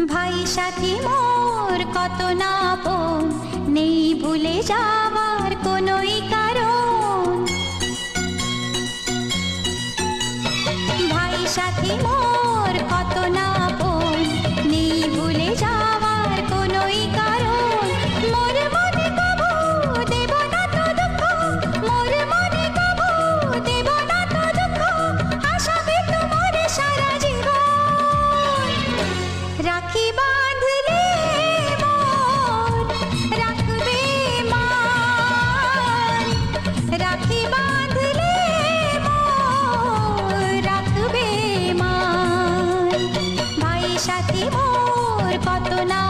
ভাই সাথী মোর কত না আপন, নেই ভুলে যাওয়ার কোনোই কারণ। ভাই সাথী মোর কত না আপন, নেই ভুলে যাওয়ার কোনোই কারণ। মোর মনে কবু দেব না তো দুঃখ, মোর মনে কবু দেব না তো দুঃখ, আশাবে তোমার সারা জীবন। রাখি বাঁধলে মোর রাখবে মান, রাখি বাঁধলে মোর রাখবে মান। ভাই সাথী মোর কত না